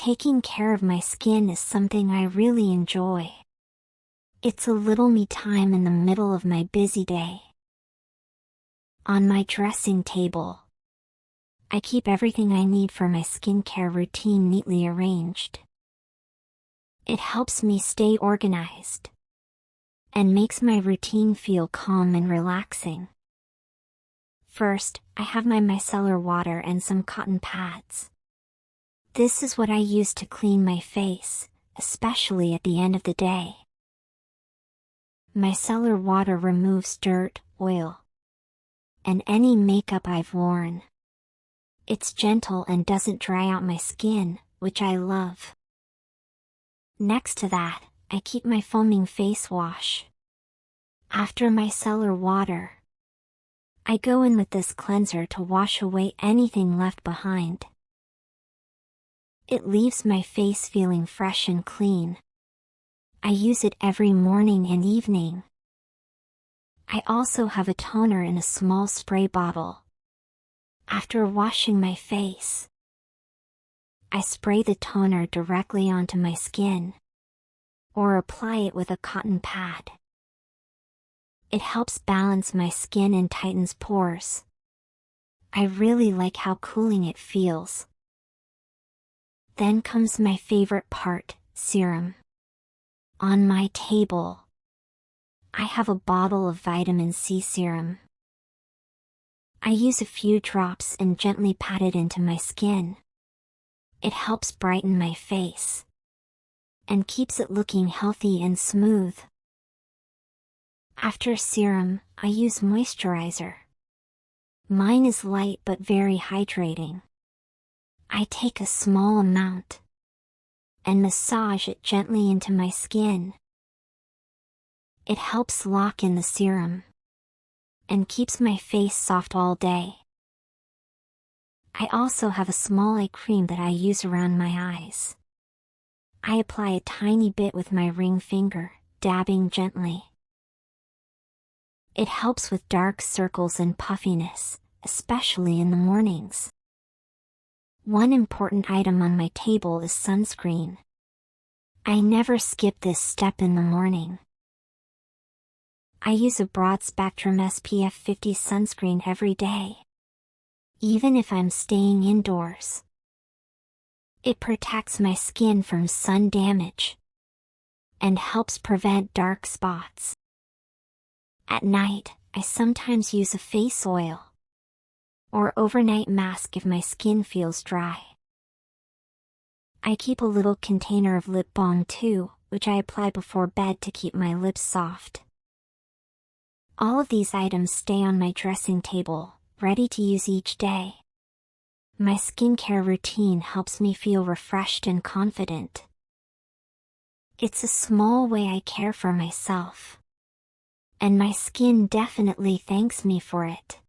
Taking care of my skin is something I really enjoy. It's a little me time in the middle of my busy day. On my dressing table, I keep everything I need for my skincare routine neatly arranged. It helps me stay organized and makes my routine feel calm and relaxing. First, I have my micellar water and some cotton pads. This is what I use to clean my face, especially at the end of the day. Micellar water removes dirt, oil, and any makeup I've worn. It's gentle and doesn't dry out my skin, which I love. Next to that, I keep my foaming face wash. After micellar water, I go in with this cleanser to wash away anything left behind. It leaves my face feeling fresh and clean. I use it every morning and evening. I also have a toner in a small spray bottle. After washing my face, I spray the toner directly onto my skin, or apply it with a cotton pad. It helps balance my skin and tightens pores. I really like how cooling it feels. Then comes my favorite part, serum. On my table, I have a bottle of vitamin C serum. I use a few drops and gently pat it into my skin. It helps brighten my face and keeps it looking healthy and smooth. After serum, I use moisturizer. Mine is light but very hydrating. I take a small amount and massage it gently into my skin. It helps lock in the serum and keeps my face soft all day. I also have a small eye cream that I use around my eyes. I apply a tiny bit with my ring finger, dabbing gently. It helps with dark circles and puffiness, especially in the mornings. One important item on my table is sunscreen. I never skip this step in the morning. I use a broad-spectrum SPF 50 sunscreen every day, even if I'm staying indoors. It protects my skin from sun damage and helps prevent dark spots. At night, I sometimes use a face oil or overnight mask if my skin feels dry. I keep a little container of lip balm too, which I apply before bed to keep my lips soft. All of these items stay on my dressing table, ready to use each day. My skincare routine helps me feel refreshed and confident. It's a small way I care for myself, and my skin definitely thanks me for it.